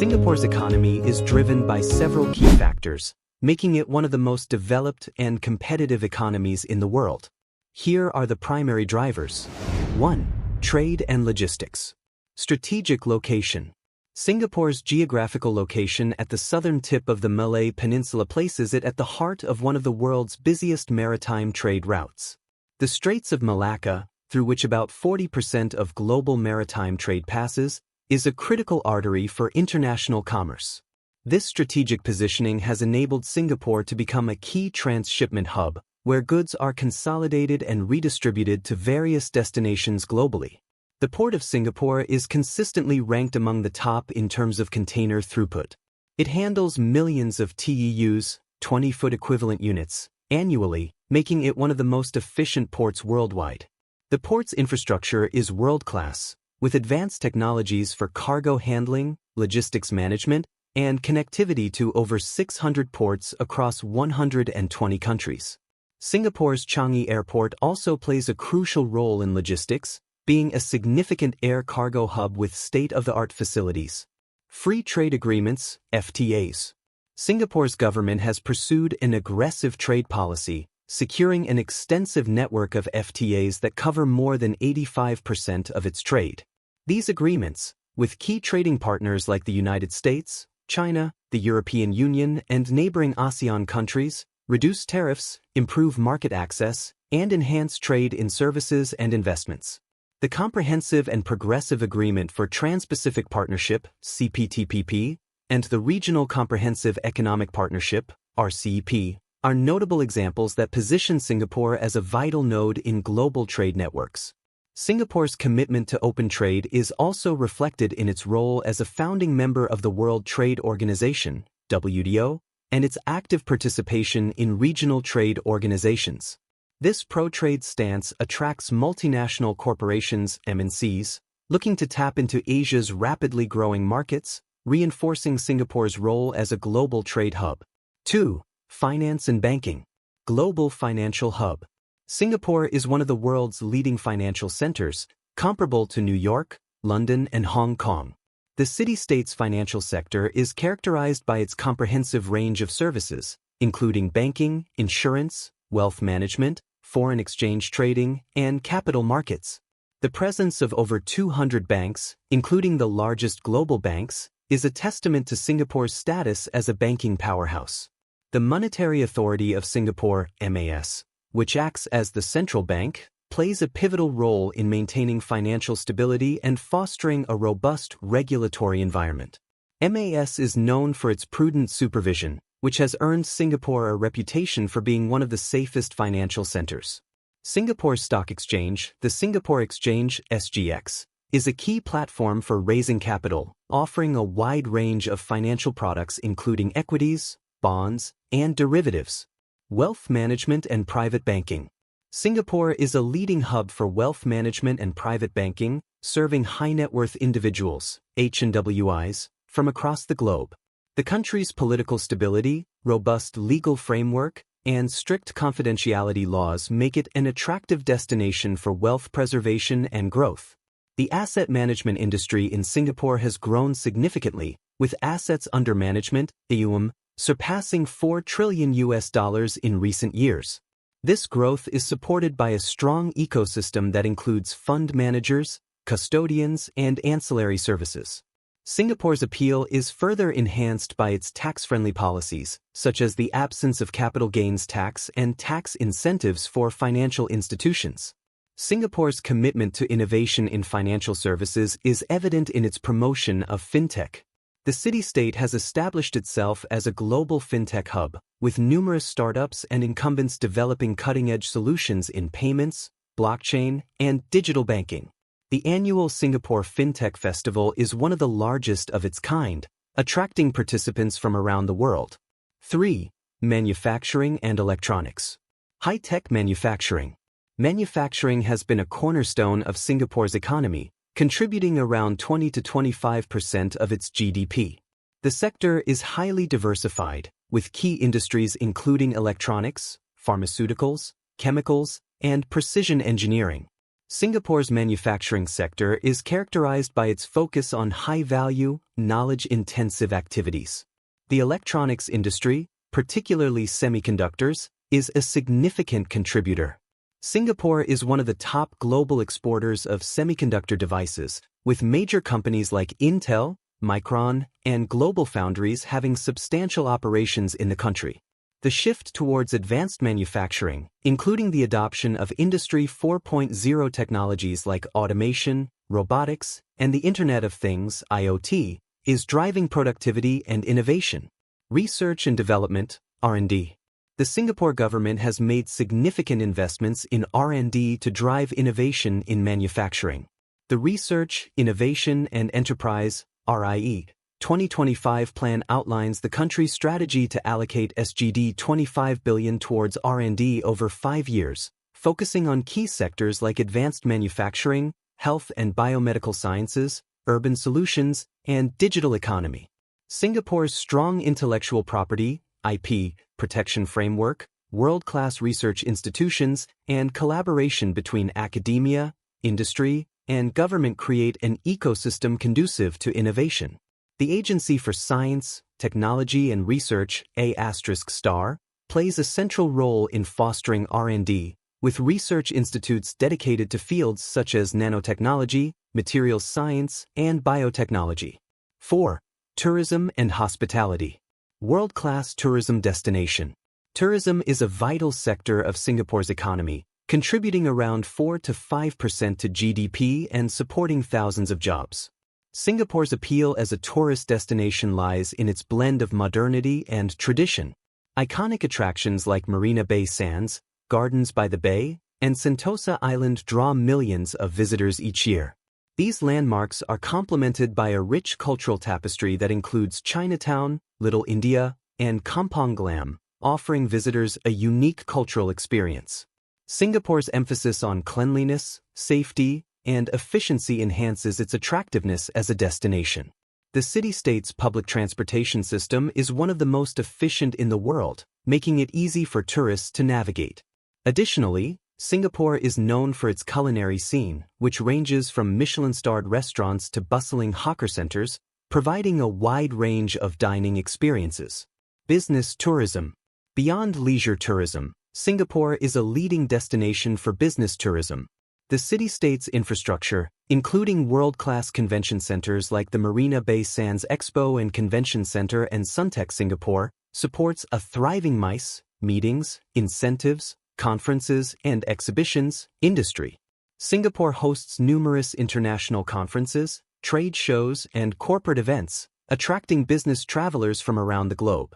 Singapore's economy is driven by several key factors, making it one of the most developed and competitive economies in the world. Here are the primary drivers. 1. Trade and logistics. Strategic location. Singapore's geographical location at the southern tip of the Malay Peninsula places it at the heart of one of the world's busiest maritime trade routes. The Straits of Malacca, through which about 40% of global maritime trade passes, is a critical artery for international commerce. This strategic positioning has enabled Singapore to become a key transshipment hub, where goods are consolidated and redistributed to various destinations globally. The Port of Singapore is consistently ranked among the top in terms of container throughput. It handles millions of TEUs, 20-foot equivalent units, annually, making it one of the most efficient ports worldwide. The port's infrastructure is world-class, with advanced technologies for cargo handling, logistics management, and connectivity to over 600 ports across 120 countries. Singapore's Changi Airport also plays a crucial role in logistics, being a significant air cargo hub with state-of-the-art facilities. Free trade agreements, FTAs. Singapore's government has pursued an aggressive trade policy, securing an extensive network of FTAs that cover more than 85% of its trade. These agreements, with key trading partners like the United States, China, the European Union, and neighboring ASEAN countries, reduce tariffs, improve market access, and enhance trade in services and investments. The Comprehensive and Progressive Agreement for Trans-Pacific Partnership, CPTPP, and the Regional Comprehensive Economic Partnership, RCEP, are notable examples that position Singapore as a vital node in global trade networks. Singapore's commitment to open trade is also reflected in its role as a founding member of the World Trade Organization, WTO, and its active participation in regional trade organizations. This pro-trade stance attracts multinational corporations, MNCs, looking to tap into Asia's rapidly growing markets, reinforcing Singapore's role as a global trade hub. 2. Finance and banking. Global financial hub. Singapore is one of the world's leading financial centers, comparable to New York, London, and Hong Kong. The city-state's financial sector is characterized by its comprehensive range of services, including banking, insurance, wealth management, foreign exchange trading, and capital markets. The presence of over 200 banks, including the largest global banks, is a testament to Singapore's status as a banking powerhouse. The Monetary Authority of Singapore, MAS, which acts as the central bank, plays a pivotal role in maintaining financial stability and fostering a robust regulatory environment. MAS is known for its prudent supervision, which has earned Singapore a reputation for being one of the safest financial centers. Singapore Stock Exchange, the Singapore Exchange, SGX, is a key platform for raising capital, offering a wide range of financial products including equities, bonds, and derivatives. Wealth management and private banking. Singapore is a leading hub for wealth management and private banking, serving high-net-worth individuals, HNWIs, from across the globe. The country's political stability, robust legal framework, and strict confidentiality laws make it an attractive destination for wealth preservation and growth. The asset management industry in Singapore has grown significantly, with assets under management, AUM, surpassing $4 trillion in recent years. This growth is supported by a strong ecosystem that includes fund managers, custodians, and ancillary services. Singapore's appeal is further enhanced by its tax-friendly policies, such as the absence of capital gains tax and tax incentives for financial institutions. Singapore's commitment to innovation in financial services is evident in its promotion of fintech. The city-state has established itself as a global fintech hub, with numerous startups and incumbents developing cutting-edge solutions in payments, blockchain, and digital banking. The annual Singapore FinTech Festival is one of the largest of its kind, attracting participants from around the world. 3. Manufacturing and electronics. High-tech manufacturing. Manufacturing has been a cornerstone of Singapore's economy, contributing around 20 to 25% of its GDP. The sector is highly diversified, with key industries including electronics, pharmaceuticals, chemicals, and precision engineering. Singapore's manufacturing sector is characterized by its focus on high-value, knowledge-intensive activities. The electronics industry, particularly semiconductors, is a significant contributor. Singapore is one of the top global exporters of semiconductor devices, with major companies like Intel, Micron, and GlobalFoundries having substantial operations in the country. The shift towards advanced manufacturing, including the adoption of Industry 4.0 technologies like automation, robotics, and the Internet of Things (IoT), is driving productivity and innovation. Research and development (R&D). The Singapore government has made significant investments in R&D to drive innovation in manufacturing. The Research, Innovation and Enterprise (RIE) 2025 plan outlines the country's strategy to allocate SGD 25 billion towards R&D over 5 years, focusing on key sectors like advanced manufacturing, health and biomedical sciences, urban solutions, and digital economy. Singapore's strong intellectual property (IP) protection framework, world-class research institutions, and collaboration between academia, industry, and government create an ecosystem conducive to innovation. The Agency for Science, Technology and Research (A***) plays a central role in fostering R&D, with research institutes dedicated to fields such as nanotechnology, materials science, and biotechnology. 4. Tourism and hospitality. World-class tourism destination. Tourism is a vital sector of Singapore's economy, contributing around 4 to 5% to GDP and supporting thousands of jobs. Singapore's appeal as a tourist destination lies in its blend of modernity and tradition. Iconic attractions like Marina Bay Sands, Gardens by the Bay, and Sentosa Island draw millions of visitors each year. These landmarks are complemented by a rich cultural tapestry that includes Chinatown, Little India, and Kampong Glam, offering visitors a unique cultural experience. Singapore's emphasis on cleanliness, safety, and efficiency enhances its attractiveness as a destination. The city-state's public transportation system is one of the most efficient in the world, making it easy for tourists to navigate. Additionally, Singapore is known for its culinary scene, which ranges from Michelin-starred restaurants to bustling hawker centers, providing a wide range of dining experiences. Business tourism. Beyond leisure tourism, Singapore is a leading destination for business tourism. The city-state's infrastructure, including world-class convention centers like the Marina Bay Sands Expo and Convention Center and Suntec Singapore, supports a thriving MICE, meetings, incentives, conferences, and exhibitions industry. Singapore hosts numerous international conferences, trade shows, and corporate events, attracting business travelers from around the globe.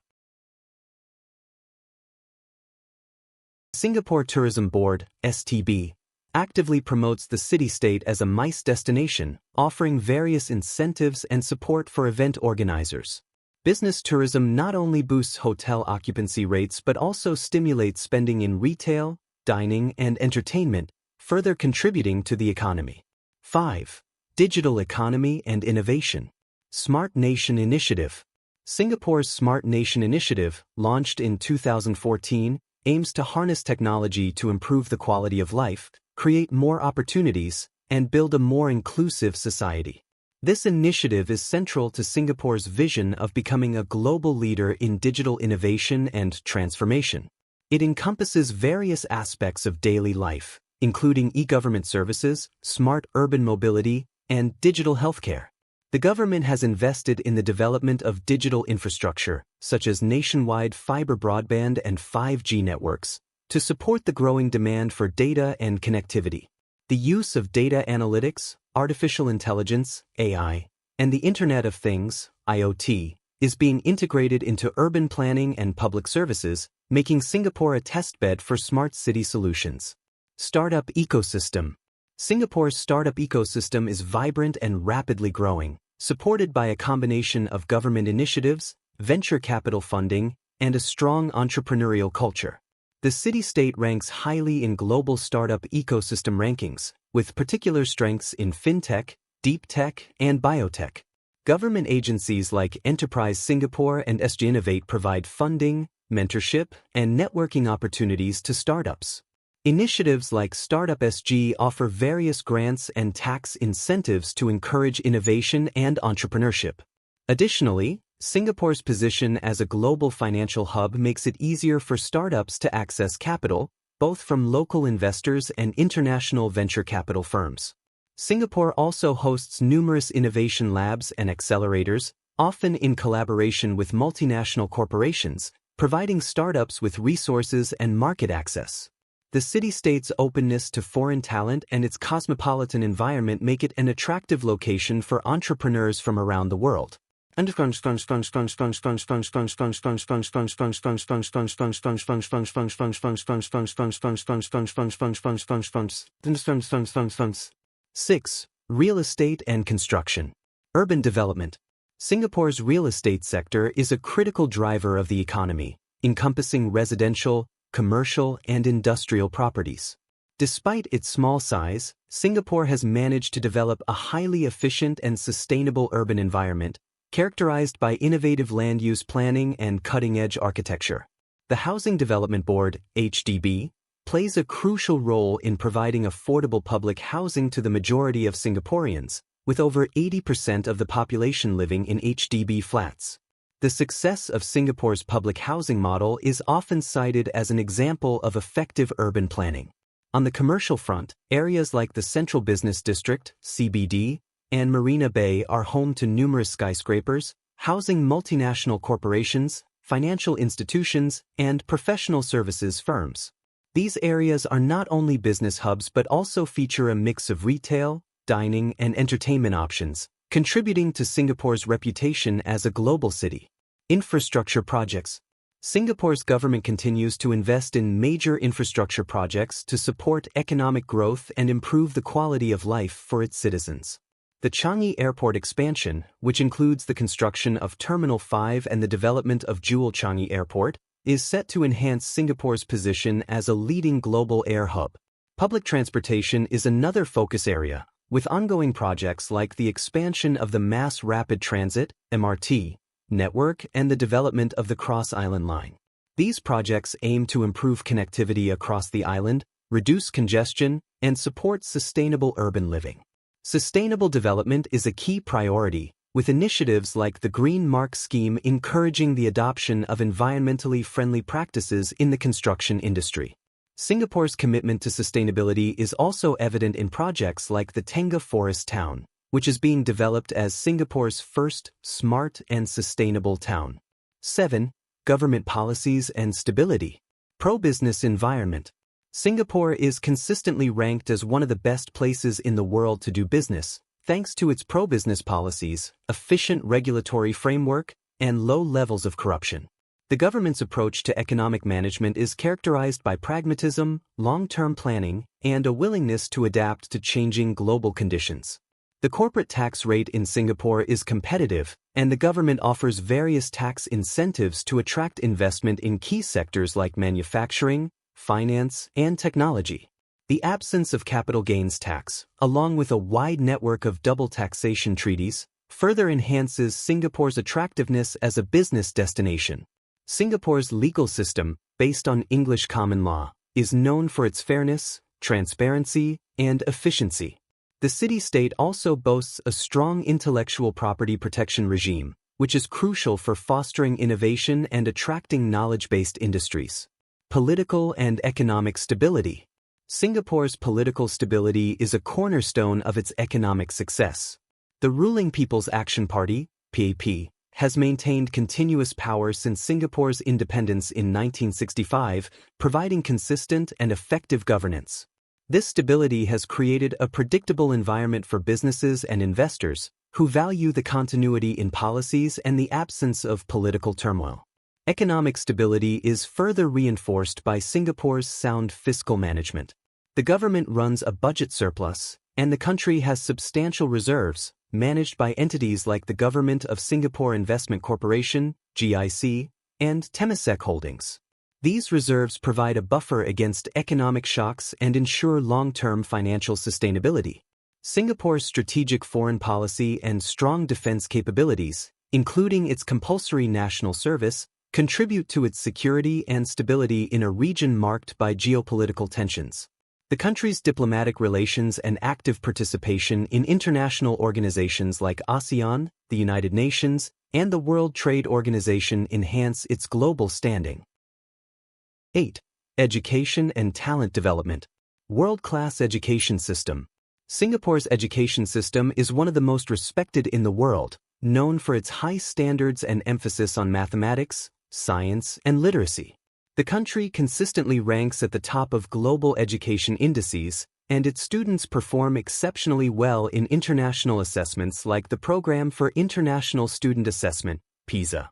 Singapore Tourism Board, STB, actively promotes the city-state as a MICE destination, offering various incentives and support for event organizers. Business tourism not only boosts hotel occupancy rates but also stimulates spending in retail, dining, and entertainment, further contributing to the economy. 5. Digital economy and innovation. Smart Nation Initiative. Singapore's Smart Nation Initiative, launched in 2014, aims to harness technology to improve the quality of life, create more opportunities, and build a more inclusive society. This initiative is central to Singapore's vision of becoming a global leader in digital innovation and transformation. It encompasses various aspects of daily life, including e-government services, smart urban mobility, and digital healthcare. The government has invested in the development of digital infrastructure, such as nationwide fiber broadband and 5G networks, to support the growing demand for data and connectivity. The use of data analytics, artificial intelligence, AI, and the Internet of Things, IoT, is being integrated into urban planning and public services, making Singapore a testbed for smart city solutions. Startup ecosystem. Singapore's startup ecosystem is vibrant and rapidly growing, supported by a combination of government initiatives, venture capital funding, and a strong entrepreneurial culture. The city-state ranks highly in global startup ecosystem rankings, with particular strengths in fintech, deep tech, and biotech. Government agencies like Enterprise Singapore and SG Innovate provide funding, mentorship, and networking opportunities to startups. Initiatives like Startup SG offer various grants and tax incentives to encourage innovation and entrepreneurship. Additionally, Singapore's position as a global financial hub makes it easier for startups to access capital, both from local investors and international venture capital firms. Singapore also hosts numerous innovation labs and accelerators, often in collaboration with multinational corporations, providing startups with resources and market access. The city-state's openness to foreign talent and its cosmopolitan environment make it an attractive location for entrepreneurs from around the world. 6. Real estate and construction. Urban development. Singapore's real estate sector is a critical driver of the economy, encompassing residential, commercial, and industrial properties. Despite its small size, Singapore has managed to develop a highly efficient and sustainable urban environment, characterized by innovative land use planning and cutting-edge architecture. The Housing Development Board, HDB, plays a crucial role in providing affordable public housing to the majority of Singaporeans, with over 80% of the population living in HDB flats. The success of Singapore's public housing model is often cited as an example of effective urban planning. On the commercial front, areas like the Central Business District, CBD, and Marina Bay are home to numerous skyscrapers, housing multinational corporations, financial institutions, and professional services firms. These areas are not only business hubs but also feature a mix of retail, dining, and entertainment options, contributing to Singapore's reputation as a global city. Infrastructure projects. Singapore's government continues to invest in major infrastructure projects to support economic growth and improve the quality of life for its citizens. The Changi Airport expansion, which includes the construction of Terminal 5 and the development of Jewel Changi Airport, is set to enhance Singapore's position as a leading global air hub. Public transportation is another focus area, with ongoing projects like the expansion of the Mass Rapid Transit (MRT) network and the development of the Cross Island Line. These projects aim to improve connectivity across the island, reduce congestion, and support sustainable urban living. Sustainable development is a key priority, with initiatives like the Green Mark scheme encouraging the adoption of environmentally friendly practices in the construction industry. Singapore's commitment to sustainability is also evident in projects like the Tengah Forest Town, which is being developed as Singapore's first smart and sustainable town. 7. Government policies and stability. Pro-business environment. Singapore is consistently ranked as one of the best places in the world to do business, thanks to its pro-business policies, efficient regulatory framework, and low levels of corruption. The government's approach to economic management is characterized by pragmatism, long-term planning, and a willingness to adapt to changing global conditions. The corporate tax rate in Singapore is competitive, and the government offers various tax incentives to attract investment in key sectors like manufacturing, finance, and technology. The absence of capital gains tax, along with a wide network of double taxation treaties, further enhances Singapore's attractiveness as a business destination. Singapore's legal system, based on English common law, is known for its fairness, transparency, and efficiency. The city-state also boasts a strong intellectual property protection regime, which is crucial for fostering innovation and attracting knowledge-based industries. Political and economic stability. Singapore's political stability is a cornerstone of its economic success. The ruling People's Action Party, PAP, has maintained continuous power since Singapore's independence in 1965, providing consistent and effective governance. This stability has created a predictable environment for businesses and investors who value the continuity in policies and the absence of political turmoil. Economic stability is further reinforced by Singapore's sound fiscal management. The government runs a budget surplus, and the country has substantial reserves, managed by entities like the Government of Singapore Investment Corporation, GIC, and Temasek Holdings. These reserves provide a buffer against economic shocks and ensure long-term financial sustainability. Singapore's strategic foreign policy and strong defense capabilities, including its compulsory national service, contribute to its security and stability in a region marked by geopolitical tensions. The country's diplomatic relations and active participation in international organizations like ASEAN, the United Nations, and the World Trade Organization enhance its global standing. 8. Education and talent development. World-class education system. Singapore's education system is one of the most respected in the world, known for its high standards and emphasis on mathematics, science, and literacy. The country consistently ranks at the top of global education indices, and its students perform exceptionally well in international assessments like the Program for International Student Assessment, PISA.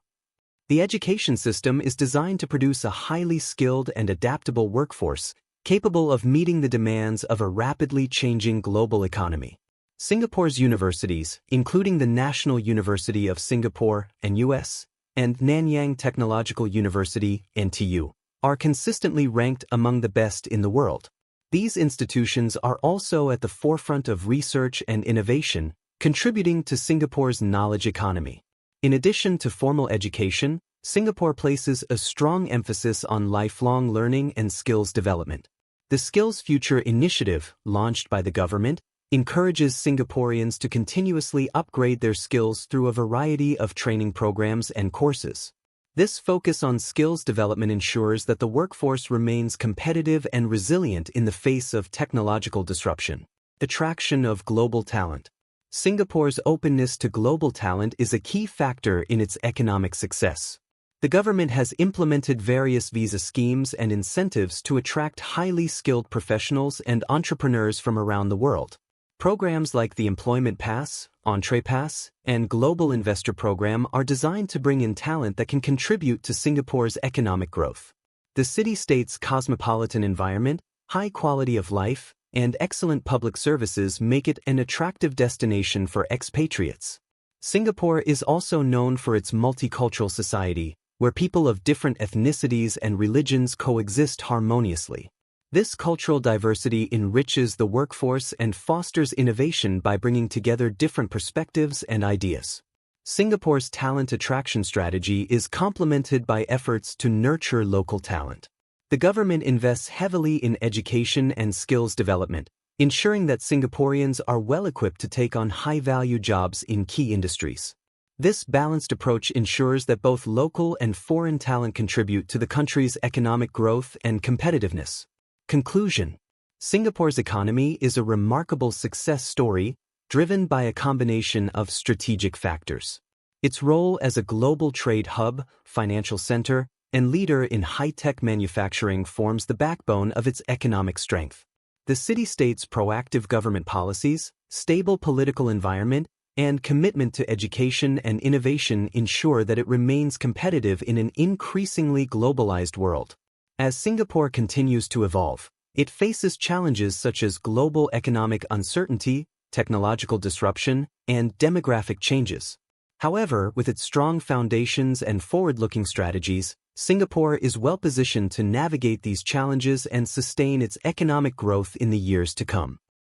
The education system is designed to produce a highly skilled and adaptable workforce, capable of meeting the demands of a rapidly changing global economy. Singapore's universities, including the National University of Singapore, NUS, and Nanyang Technological University, NTU, are consistently ranked among the best in the world. These institutions are also at the forefront of research and innovation, contributing to Singapore's knowledge economy. In addition to formal education, Singapore places a strong emphasis on lifelong learning and skills development. The Skills Future initiative, launched by the government, encourages Singaporeans to continuously upgrade their skills through a variety of training programs and courses. This focus on skills development ensures that the workforce remains competitive and resilient in the face of technological disruption. Attraction of global talent. Singapore's openness to global talent is a key factor in its economic success. The government has implemented various visa schemes and incentives to attract highly skilled professionals and entrepreneurs from around the world. Programs like the Employment Pass, Entree Pass, and Global Investor Program are designed to bring in talent that can contribute to Singapore's economic growth. The city-state's cosmopolitan environment, high quality of life, and excellent public services make it an attractive destination for expatriates. Singapore is also known for its multicultural society, where people of different ethnicities and religions coexist harmoniously. This cultural diversity enriches the workforce and fosters innovation by bringing together different perspectives and ideas. Singapore's talent attraction strategy is complemented by efforts to nurture local talent. The government invests heavily in education and skills development, ensuring that Singaporeans are well-equipped to take on high-value jobs in key industries. This balanced approach ensures that both local and foreign talent contribute to the country's economic growth and competitiveness. Conclusion. Singapore's economy is a remarkable success story, driven by a combination of strategic factors. Its role as a global trade hub, financial center, and leader in high-tech manufacturing forms the backbone of its economic strength. The city-state's proactive government policies, stable political environment, and commitment to education and innovation ensure that it remains competitive in an increasingly globalized world. As Singapore continues to evolve, it faces challenges such as global economic uncertainty, technological disruption, and demographic changes. However, with its strong foundations and forward-looking strategies, Singapore is well-positioned to navigate these challenges and sustain its economic growth in the years to come.